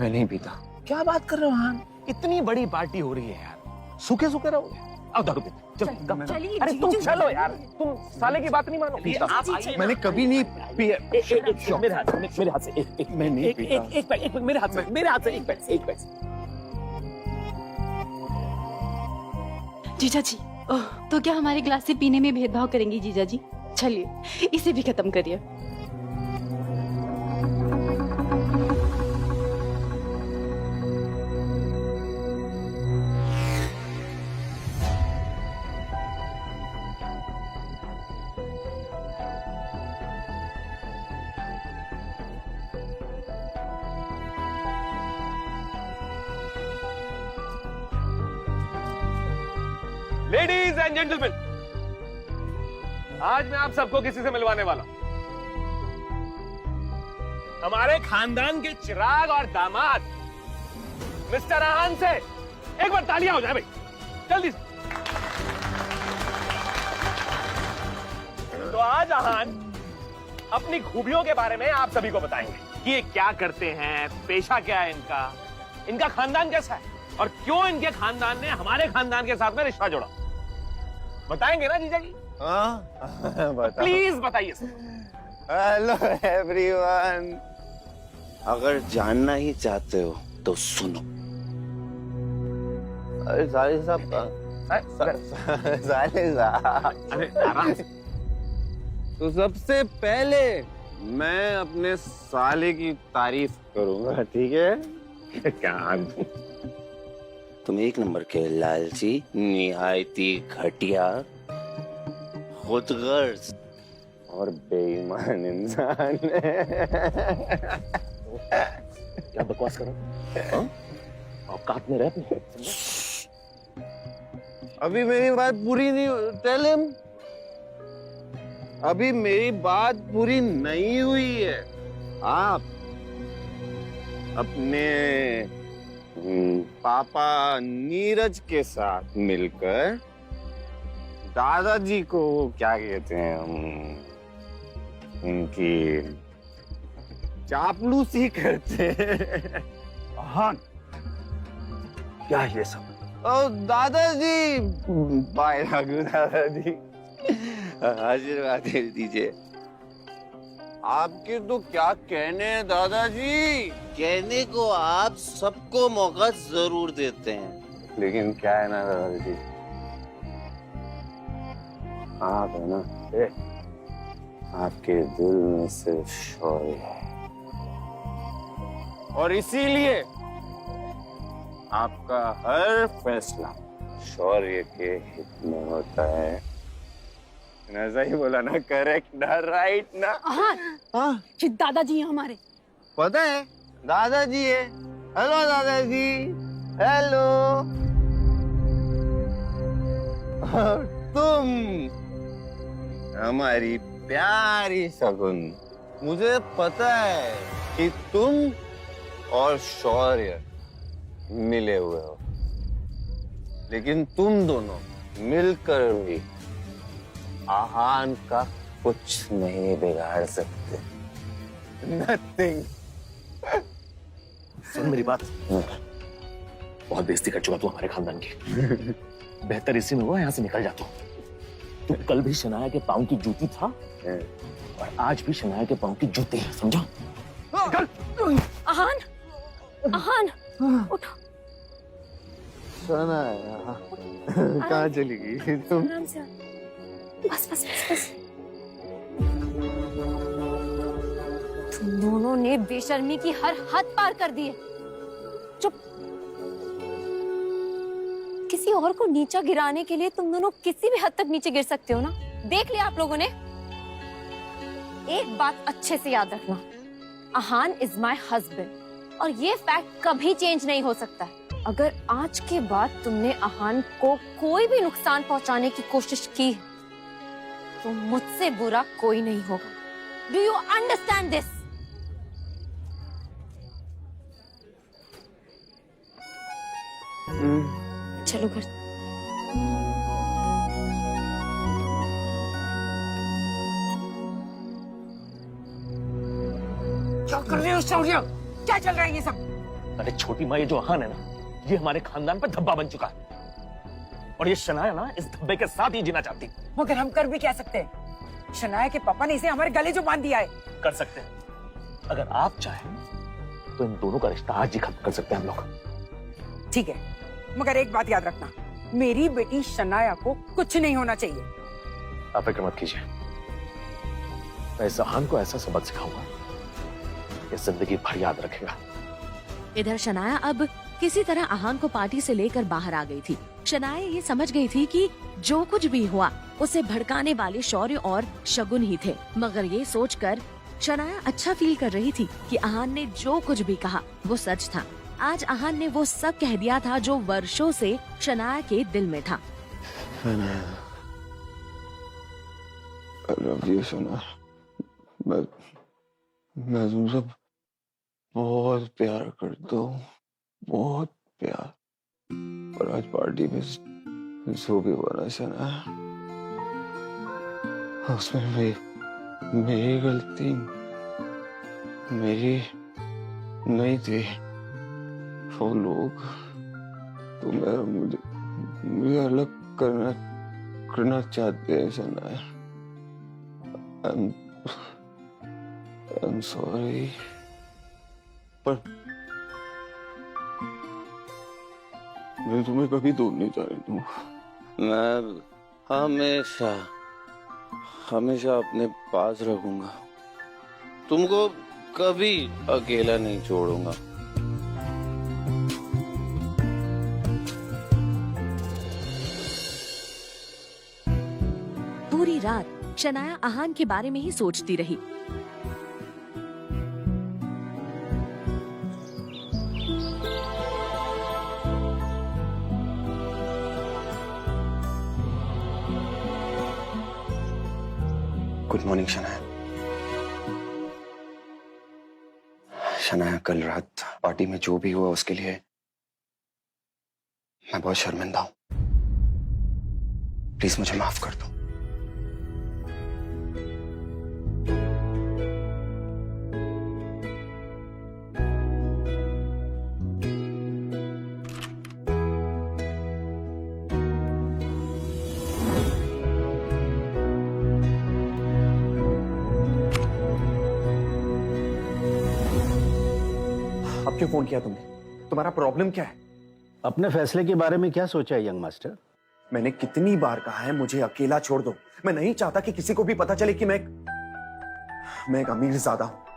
नहीं पीता। क्या बात कर रहे हो आहान, इतनी बड़ी पार्टी हो रही है यार, सूखे सूखे रहोगे। आओ दारू पीते, चलो। चलिए। अरे तुम चलो यार, तुम साले की बात नहीं मानो। आप आइए, मैंने कभी नहीं पिया। मेरे हाथ से एक मैं नहीं पीता। एक मेरे हाथ से एक पैक। जीजा जी, तो क्या हमारे ग्लास से पीने में भेदभाव करेंगी जीजा जी? चलिए इसे भी खत्म करिए। लेडीज एंड जेंटलमैन, आज मैं आप सबको किसी से मिलवाने वाला हूं। हमारे खानदान के चिराग और दामाद मिस्टर आहान से एक बार तालियां हो जाए भाई, जल्दी से। तो आज आहान अपनी खूबियों के बारे में आप सभी को बताएंगे कि ये क्या करते हैं, पेशा क्या है इनका खानदान कैसा है, और क्यों इनके खानदान ने हमारे खानदान के साथ में रिश्ता जोड़ा। बताएंगे ना जीजा जी? प्लीज बताइए सर। हेलो एवरीवन, अगर जानना ही चाहते हो तो सुनो। अरे साले साहब, साले साहब, अरे आराम से। तो सबसे पहले मैं अपने साले की तारीफ करूंगा, ठीक है? क्या तुम एक नंबर के लालची, निहायती घटिया, खुदगर्ज और बेईमान इंसान क्या बकवास करो, औकात में रह अपने। अभी मेरी बात पूरी नहीं, टेल हिम, अभी मेरी बात पूरी नहीं हुई है। आप अपने पापा नीरज के साथ मिलकर दादाजी को क्या कहते हैं उनकी चापलूसी करते हैं। हाँ, क्या ये सब? ओ दादाजी, बाय रघु दादाजी, आशीर्वाद दे दीजिए। आपके तो क्या कहने हैं दादाजी। कहने को आप सबको मौका जरूर देते हैं, लेकिन क्या है ना दादाजी, आप है ना, आपके दिल में सिर्फ शौर्य है, और इसीलिए आपका हर फैसला शौर्य के हित में होता है। ऐसा ही बोला ना, करेक्ट ना, राइट ना? हाँ, दादाजी हैं हमारे। पता है दादाजी है। हेलो दादाजी, हेलो। और तुम हमारी प्यारी शगुन, मुझे पता है कि तुम और शौर्य मिले हुए हो, लेकिन तुम दोनों मिलकर भी आहान का कुछ नहीं बिगाड़ सकते। Nothing. सुन मेरी बात, बहुत बेइज्जती कर चुका तू हमारे खानदान की। बेहतर इसी में हुआ यहाँ से निकल जा तू। तू कल भी शनाया के पाँव की जूती था और आज भी शनाया के पाँव की जूती है, समझा? आहान, आहान, उठो। शनाया कहाँ चली गई तुम? आराम से, बस बस बस बस। तुम दोनों ने बेशर्मी की हर हद पार कर दी है। चुप। किसी और को नीचा गिराने के लिए तुम दोनों किसी भी हद तक नीचे गिर सकते हो ना। देख लिया आप लोगों ने। एक बात अच्छे से याद रखना, आहान इज माय हस्बैंड और ये फैक्ट कभी चेंज नहीं हो सकता है। अगर आज के बाद तुमने आहान को कोई भी नुकसान पहुंचाने की कोशिश की तो मुझसे बुरा कोई नहीं होगा। Do you understand this? चलो घर। क्या कर रहे हो शौर्य? क्या चल रहा है ये सब? अरे छोटी माँ, ये जो आहान है ना, ये हमारे खानदान पर धब्बा बन चुका है और ये शनाया ना इस धब्बे के साथ ही जीना चाहती। मगर हम कर भी क्या सकते हैं? शनाया के पापा ने इसे हमारे गले जो बांध दिया है। कर सकते हैं, अगर आप चाहें तो इन दोनों का रिश्ता आज ही खत्म कर सकते हैं हम लोग। ठीक है, मगर एक बात याद रखना, मेरी बेटी शनाया को कुछ नहीं होना चाहिए। आप फिक्र मत कीजिए, मैं इस आहान को ऐसा सबक सिखाऊंगा ये जिंदगी भर याद रखेगा। इधर शनाया अब किसी तरह आहान को पार्टी से लेकर बाहर आ गई थी। शनाया ये समझ गई थी कि जो कुछ भी हुआ उसे भड़काने वाले शौर्य और शगुन ही थे, मगर ये सोचकर शनाया अच्छा फील कर रही थी कि आहान ने जो कुछ भी कहा वो सच था। आज आहान ने वो सब कह दिया था जो वर्षों से शनाया के दिल में था। मैं तुमसे बहुत प्यार करता हूँ, बहुत प्यार। और आज पार्टी में जो भी बना शनाया, उसमें मेरी गलती मेरी नहीं थी। वो लोग मुझे अलग करना चाहते हैं शनाया। I'm sorry, पर मैं तुम्हें कभी दूर नहीं जाने दूंगा। मैं हमेशा अपने पास रखूंगा, तुमको कभी अकेला नहीं छोड़ूंगा। पूरी रात शनाया आहान के बारे में ही सोचती रही। Good morning Shanaya. शनाया, कल रात पार्टी में जो भी हुआ उसके लिए मैं बहुत शर्मिंदा हूं। प्लीज मुझे माफ कर दो। अब क्यों फोन किया तुमने? तुम्हारा प्रॉब्लम क्या है? अपने फैसले के बारे में क्या सोचा है यंग मास्टर? मैंने कितनी बार कहा है मुझे अकेला छोड़ दो। मैं नहीं चाहता कि किसी को भी पता चले कि मैं एक अमीर ज़ादा हूं।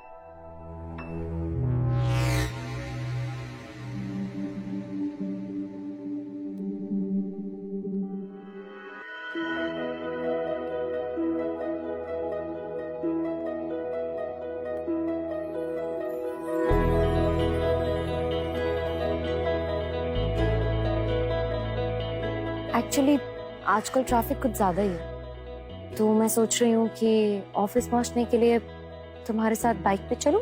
एक्चुअली आजकल ट्रैफिक कुछ ज्यादा ही है, तो मैं सोच रही हूँ कि ऑफिस पहुँचने के लिए तुम्हारे साथ बाइक पे चलूं,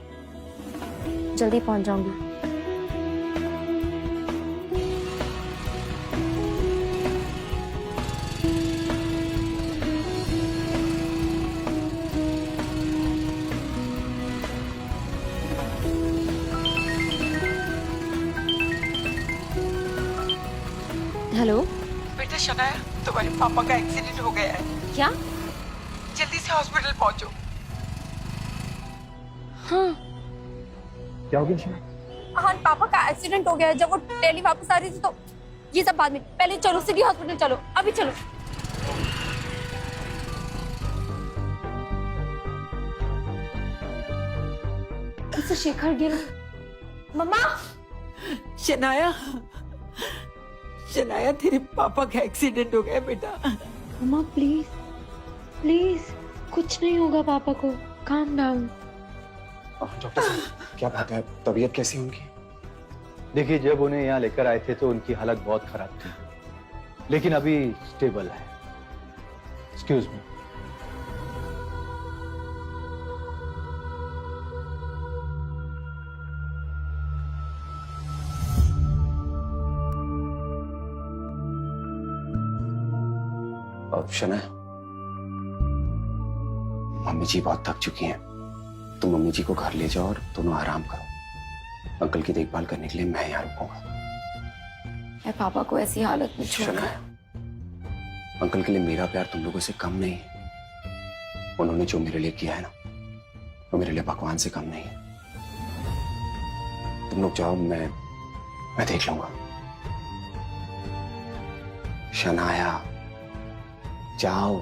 जल्दी पहुँच जाऊंगी। हेलो बेटा शनाया, तुम्हारे पापा का एक्सीडेंट हो गया है। क्या? जल्दी से हॉस्पिटल पहुंचो। हाँ क्या हो गया शनाया? हाँ, पापा का एक्सीडेंट हो गया है। जब वो दिल्ली वापस आ रही थी तो ये सब बाद में, पहले चलो सिटी हॉस्पिटल, चलो अभी चलो। किसे शेखर गिर? मम्मा! शनाया, शनाया तेरे पापा का एक्सीडेंट हो गया बेटा। मम्मा प्लीज प्लीज, कुछ नहीं होगा पापा को, काम डाउन। डॉक्टर साहब, क्या बात है? तबीयत कैसी होगी? देखिए, जब उन्हें यहाँ लेकर आए थे तो उनकी हालत बहुत खराब थी, लेकिन अभी स्टेबल है। Excuse me. Shanaya, mummy ji बहुत थक चुकी हैं। तुम मम्मी जी को घर ले जाओ और दोनों आराम करो। अंकल की देखभाल करने के लिए मैं यहाँ रुकूंगा। मैं पापा को ऐसी हालत में छोड़ शनाया, अंकल के लिए मेरा प्यार तुम लोगों से कम नहीं है। उन्होंने जो मेरे लिए किया है ना, वो मेरे लिए भगवान से कम नहीं है। तुम लोग जाओ, मैं देख लूंगा। शनाया, जाओ।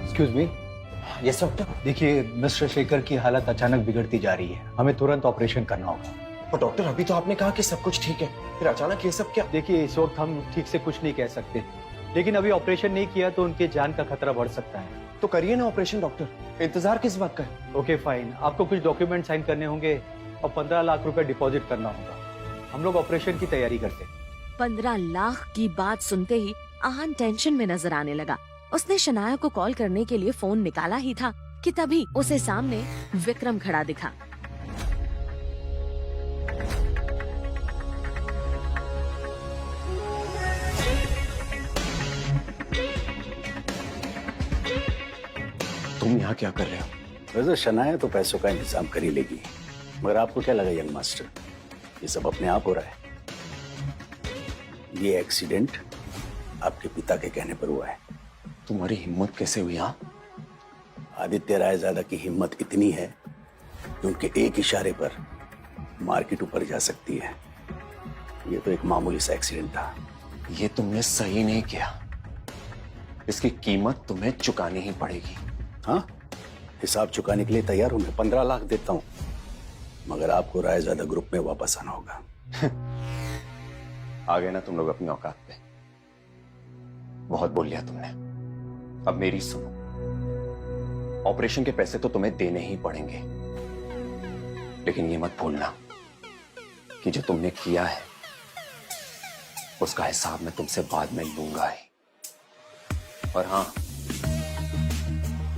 Excuse me. Yes doctor. देखिए, मिस्टर शेखर की हालत अचानक बिगड़ती जा रही है, हमें तुरंत ऑपरेशन करना होगा। और डॉक्टर, अभी तो आपने कहा कि सब कुछ ठीक है, फिर अचानक ये सब क्या? देखिए, इस वक्त हम ठीक से कुछ नहीं कह सकते, लेकिन अभी ऑपरेशन नहीं किया तो उनके जान का खतरा बढ़ सकता है। तो करिए ना ऑपरेशन डॉक्टर, इंतजार किस बात का है? ओके फाइन, आपको कुछ डॉक्यूमेंट साइन करने होंगे और 15 लाख रुपए डिपॉजिट करना होगा। हम लोग ऑपरेशन की तैयारी करते हैं। 15 लाख की बात सुनते ही आहान टेंशन में नजर आने लगा। उसने शनाया को कॉल करने के लिए फोन निकाला ही था कि तभी उसे सामने विक्रम खड़ा दिखा। तुम यहाँ क्या कर रहे हो? वैसे शनाया तो पैसों का इंतजाम कर ही लेगी, मगर आपको क्या लगा यंग मास्टर, ये सब अपने आप हो रहा है? ये एक्सीडेंट आपके पिता के कहने पर हुआ है। तुम्हारी हिम्मत कैसे हुई? हाँ, आदित्य रायजादा की हिम्मत इतनी है कि उनके एक इशारे पर मार्केट ऊपर जा सकती है। ये तो एक मामूली सा एक्सीडेंट था। ये तुमने सही नहीं किया, इसकी कीमत तुम्हें चुकानी ही पड़ेगी। हाँ, हिसाब चुकाने के लिए तैयार हूं मैं। 15 लाख देता हूं, मगर आपको रायजादा ग्रुप में वापस आना होगा। आ गए ना तुम लोग अपनी औकात पे। बहुत बोल लिया तुमने, अब मेरी सुनो। ऑपरेशन के पैसे तो तुम्हें देने ही पड़ेंगे। लेकिन ये मत भूलना कि जो तुमने किया है उसका हिसाब मैं तुमसे बाद में लूंगा ही। और हाँ,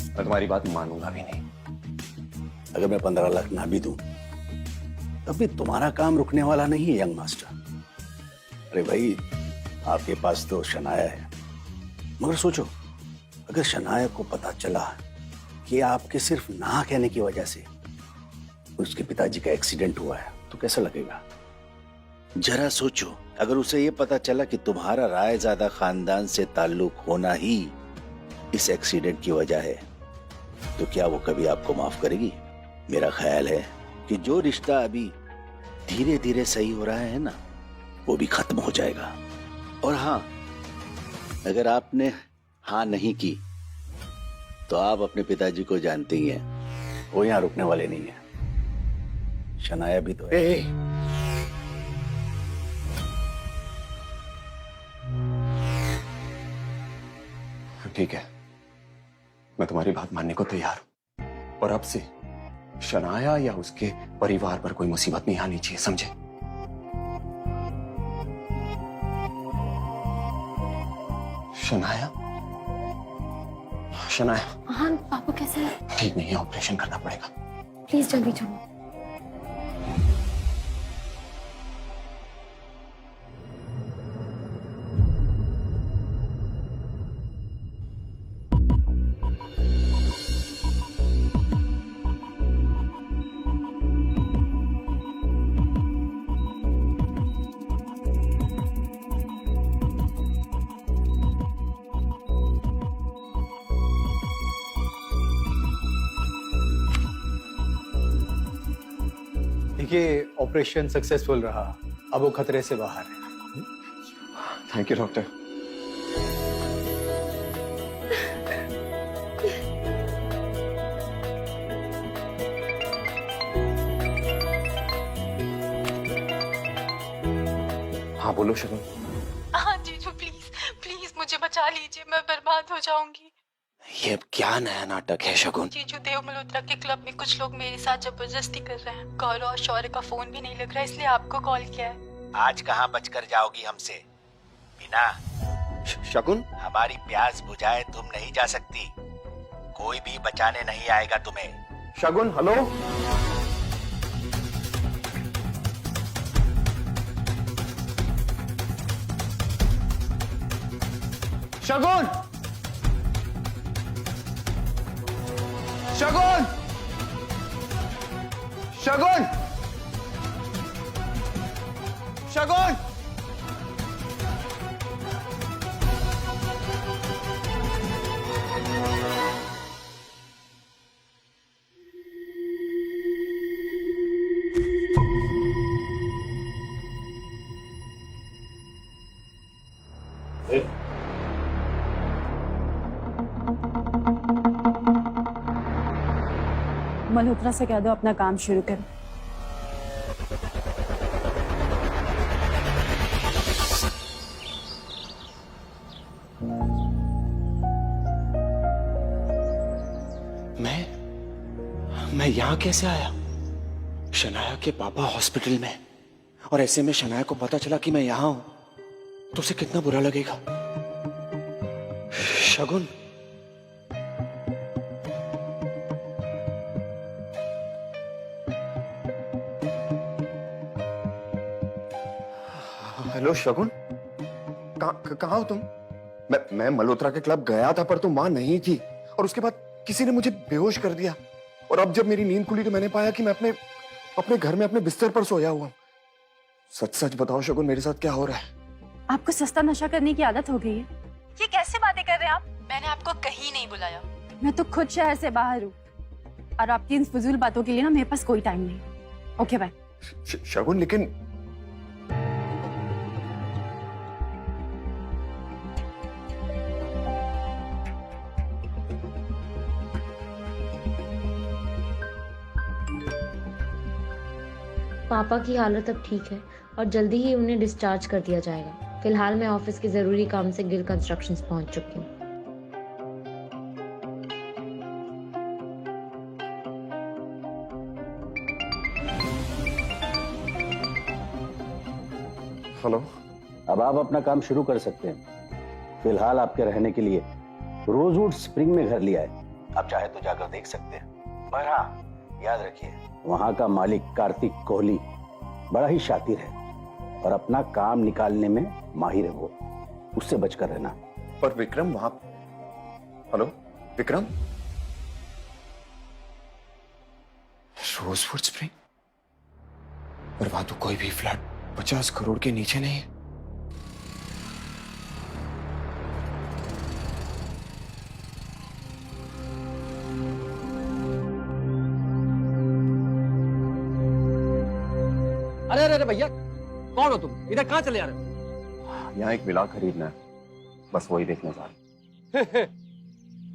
मैं तुम्हारी बात मानूंगा भी नहीं। अगर मैं 15 लाख ना भी दूं तब भी तुम्हारा काम रुकने वाला नहीं है यंग मास्टर। अरे भाई, आपके पास तो शनाया है, मगर सोचो अगर शनाया को पता चला कि आपके सिर्फ ना कहने की वजह से उसके पिताजी का एक्सीडेंट हुआ है तो कैसा लगेगा? जरा सोचो, अगर उसे ये पता चला कि तुम्हारा रायजादा खानदान से ताल्लुक होना ही इस एक्सीडेंट की वजह है, तो क्या वो कभी आपको माफ करेगी? मेरा ख्याल है कि जो रिश्ता अभी धीरे धीरे सही हो रहा है ना, वो भी खत्म हो जाएगा। और हाँ, अगर आपने हाँ नहीं की तो आप अपने पिताजी को जानते ही हैं, वो यहाँ रुकने वाले नहीं है। शनाया भी तो है। ठीक है, मैं तुम्हारी बात मानने को तैयार हूं, और अब से शनाया या उसके परिवार पर कोई मुसीबत नहीं आनी चाहिए, समझे? शनाया, शनाया। हाँ पापा कैसे है? ठीक नहीं है, ऑपरेशन करना पड़ेगा। प्लीज जल्दी चलो। देखिए, ऑपरेशन सक्सेसफुल रहा, अब वो खतरे से बाहर है। Thank you doctor. हाँ बोलो शगुन। हाँ जीजू, प्लीज प्लीज मुझे बचा लीजिए, मैं बर्बाद हो जाऊंगी। ये अब क्या नया नाटक है शगुन? जीजू, देव मल्होत्रा के क्लब में कुछ लोग मेरे साथ जबरदस्ती कर रहे हैं। गौरव और शौर्य का फोन भी नहीं लग रहा, इसलिए आपको कॉल किया है। आज कहाँ बचकर जाओगी हमसे? बिना शगुन, हमारी प्यास बुझाए तुम नहीं जा सकती। कोई भी बचाने नहीं आएगा तुम्हें। शगुन, हेलो। शगुन, शगुन, शगुन, शगुन। मल्होत्रा से कह दो अपना काम शुरू करें। मैं यहाँ कैसे आया? शनाया के पापा हॉस्पिटल में, और ऐसे में शनाया को पता चला कि मैं यहाँ हूं तो उसे कितना बुरा लगेगा। शगुन, हेलो शगुन, कहाँ हो तुम? मैं मल्होत्रा के क्लब गया था पर तुम वहां नहीं थी, और उसके बाद किसी ने मुझे बेहोश कर दिया, और अब जब मेरी नींद खुली तो मैंने पाया कि मैं अपने घर में अपने बिस्तर पर सोया हुआ। सच सच बताओ शगुन, मेरे साथ क्या हो रहा है? आपको सस्ता नशा करने की आदत हो गई है। ये कैसे बातें कर रहे हैं आप? मैंने आपको कहीं नहीं बुलाया। मैं तो खुद शहर से बाहर हूँ, और आपकी इन फजूल बातों के लिए ना मेरे पास कोई टाइम नहीं। Okay bye. शगुन, लेकिन पापा की हालत अब ठीक है और जल्दी ही उन्हें डिस्चार्ज कर दिया जाएगा। फिलहाल मैं ऑफिस के जरूरी काम से गिल कंस्ट्रक्शंस पहुंच चुकी हूँ। हेलो। अब आप अपना काम शुरू कर सकते हैं। फिलहाल आपके रहने के लिए रोजवुड स्प्रिंग में घर लिया है, आप चाहे तो जाकर देख सकते हैं। पर हाँ, याद रखिए वहां का मालिक कार्तिक कोहली बड़ा ही शातिर है और अपना काम निकालने में माहिर है वो, उससे बचकर रहना। पर विक्रम वहां, हेलो विक्रम, रोजवुड स्प्रिंग, पर वहां तो कोई भी फ्लैट 50 करोड़ के नीचे नहीं है। अरे अरे अरे भैया, कौन हो तुम? इधर कहाँ चले जा रहे हो? यहाँ एक विला खरीदना है, बस वही देखने जा रहे।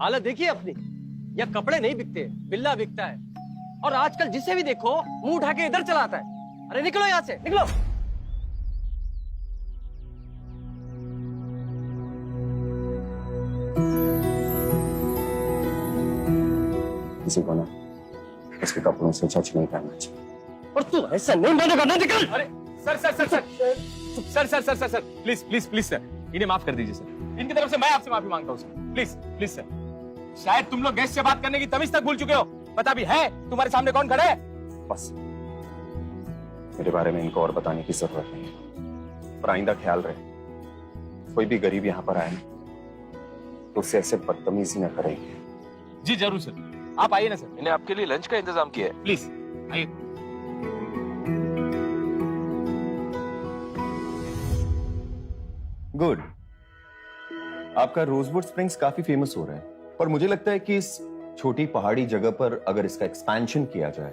हालत देखिए अपनी, यहाँ कपड़े नहीं बिकते, विला बिकता है। और आजकल जिसे भी देखो मुंह उठा के इधर चला आता है। अरे निकलो यहाँ से, निकलो। किसी को ना इसके कपड़ों से जज नहीं करना चाहिए। और तू ऐसा नहीं मानेगा ना, निकल। अरे sir sir sir sir sir sir sir sir sir please please please sir, इन्हें माफ कर दीजिए सर। इनकी तरफ से मैं आपसे माफी मांगता हूँ सर, प्लीज प्लीज सर। शायद तुम लोग गेस्ट से बात करने की तमीज तक भूल चुके हो। पता भी है तुम्हारे सामने कौन खड़े है? बस मेरे बारे में इनको और बताने की जरूरत नहीं है। पर आइंदा ख्याल रहे, कोई भी गरीब यहाँ पर आए तो उससे ऐसे बदतमीजी न करेंगे। जी जरूर सर, आप आइए ना सर, मैंने आपके लिए लंच का इंतजाम किया है, प्लीज आइए। गुड। आपका रोजवुड स्प्रिंग्स काफी फेमस हो रहा है, पर मुझे लगता है कि इस छोटी पहाड़ी जगह पर अगर इसका एक्सपेंशन किया जाए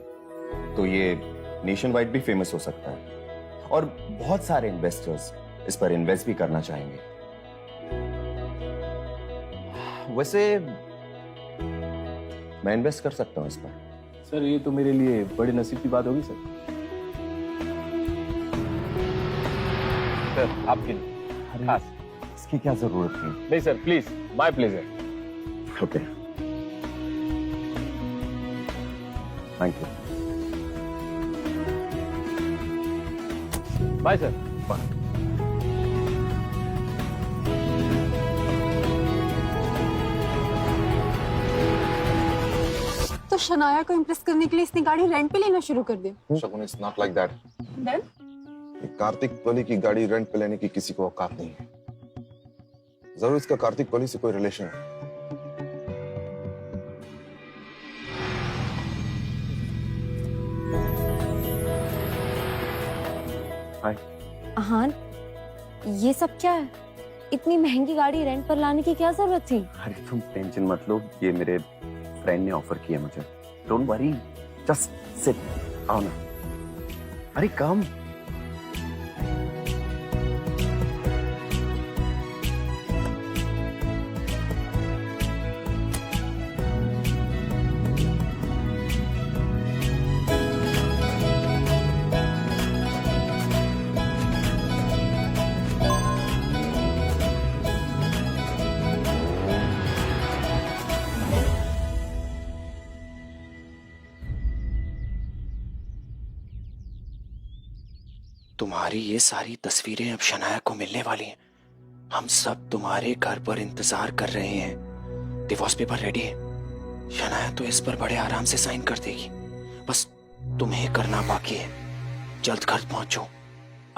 तो ये नेशन वाइड भी फेमस हो सकता है और बहुत सारे इन्वेस्टर्स इस पर इन्वेस्ट भी करना चाहेंगे। वैसे मैं इन्वेस्ट कर सकता हूं इस पर। सर ये तो मेरे लिए बड़े नसीब की बात होगी सर। सर आपके खास इसकी क्या जरूरत थी? नहीं sir, please, my pleasure. Okay, thank you. Bye sir. Bye. तो शनाया को इम्प्रेस करने के लिए इसने गाड़ी रेंट पे लेना शुरू कर दी। Shagun, it's not like that. Then Kartik Kohli की गाड़ी रेंट पे लेने की किसी को औकात नहीं है। जरूर इसका कार्तिक कोहली से कोई रिलेशन है। हाय। हाँ, ये सब क्या है? इतनी महंगी गाड़ी रेंट पर लाने की क्या जरूरत थी? अरे तुम टेंशन मत लो, ये मेरे फ्रेंड ने ऑफर किया मुझे। Don't worry, just sit. आओ ना। अरे कम। तुम्हारी ये सारी तस्वीरें अब शनाया को मिलने वाली हैं। हम सब तुम्हारे घर पर इंतजार कर रहे हैं। डिवोर्स पेपर रेडी है। शनाया तो इस पर बड़े आराम से साइन कर देगी, बस तुम्हें करना बाकी है। जल्द घर पहुंचो।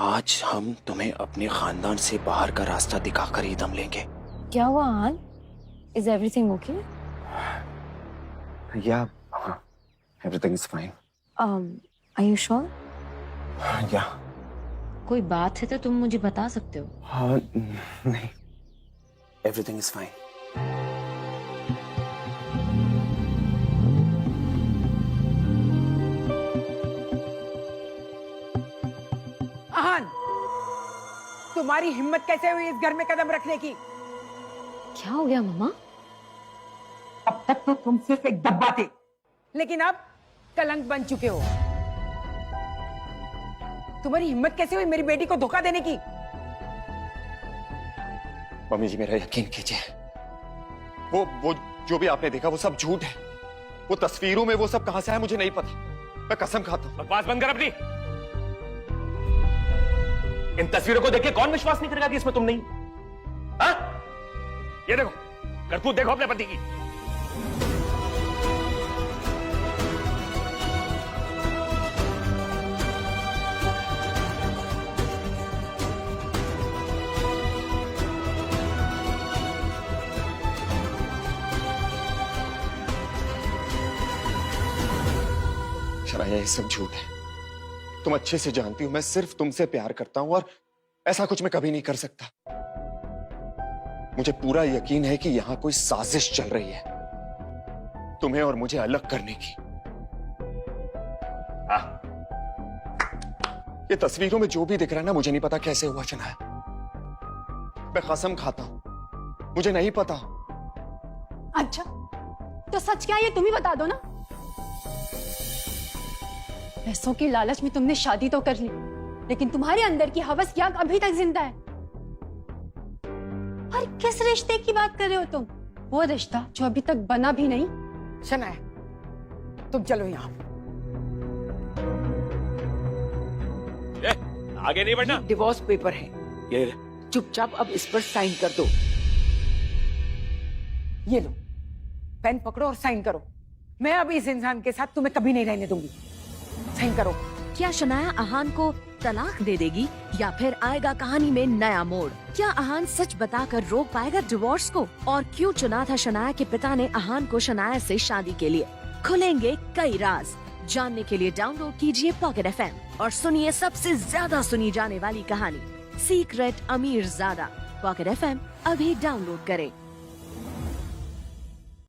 आज हम तुम्हें अपने खानदान से बाहर का रास्ता दिखाकर ही दम लेंगे। क्या हुआ आन? Is everything okay? या everything is fine. Are you sure? या कोई बात है तो तुम मुझे बता सकते हो। हाँ, नहीं, एवरीथिंग इज फाइन। आहान, तुम्हारी हिम्मत कैसे हुई इस घर में कदम रखने की? क्या हो गया मामा? अब तक तो तुम सिर्फ एक डब्बा थे, लेकिन अब कलंक बन चुके हो। तुम्हारी हिम्मत कैसे हुई मेरी बेटी को धोखा देने की? मम्मी जी मेरा यकीन कीजिए, वो जो भी आपने देखा वो सब झूठ है। वो तस्वीरों में वो सब कहां से आया मुझे नहीं पता। मैं कसम खाता हूं। बकवास बंद कर अपनी। इन तस्वीरों को देख के कौन विश्वास नहीं करेगा कि इसमें तुम नहीं? हाँ? ये देखो, करतूत देखो अपने पति की। शनाया, ये सब झूठ है। तुम अच्छे से जानती हो मैं सिर्फ तुमसे प्यार करता हूं और ऐसा कुछ मैं कभी नहीं कर सकता। मुझे पूरा यकीन है कि यहां कोई साजिश चल रही है तुम्हें और मुझे अलग करने की। ये तस्वीरों में जो भी दिख रहा है ना, मुझे नहीं पता कैसे हुआ शनाया। मैं कसम खाता हूं, मुझे नहीं पता। अच्छा, तो सच क्या है ये तुम ही बता दो ना। पैसों की लालच में तुमने शादी तो कर ली, लेकिन तुम्हारे अंदर की हवस याग अभी तक जिंदा है। और किस रिश्ते की बात कर रहे हो तुम? वो रिश्ता जो अभी तक बना भी नहीं। शनाया, तुम चलो यहाँ। आगे नहीं बढ़ना। डिवोर्स पेपर है, ये चुपचाप अब इस पर साइन कर दो। ये लो, पेन पकड़ो और साइन करो। मैं अब इस इंसान के साथ तुम्हें कभी नहीं रहने दूंगी। साइन करो। क्या शनाया अहान को तलाक दे देगी या फिर आएगा कहानी में नया मोड़? क्या अहान सच बताकर रोक पाएगा डिवोर्स को? और क्यों चुना था शनाया के पिता ने अहान को शनाया से शादी के लिए? खुलेंगे कई राज। जानने के लिए डाउनलोड कीजिए पॉकेट FM और सुनिए सबसे ज्यादा सुनी जाने वाली कहानी सीक्रेट अमीरजादा। पॉकेट FM अभी डाउनलोड करें।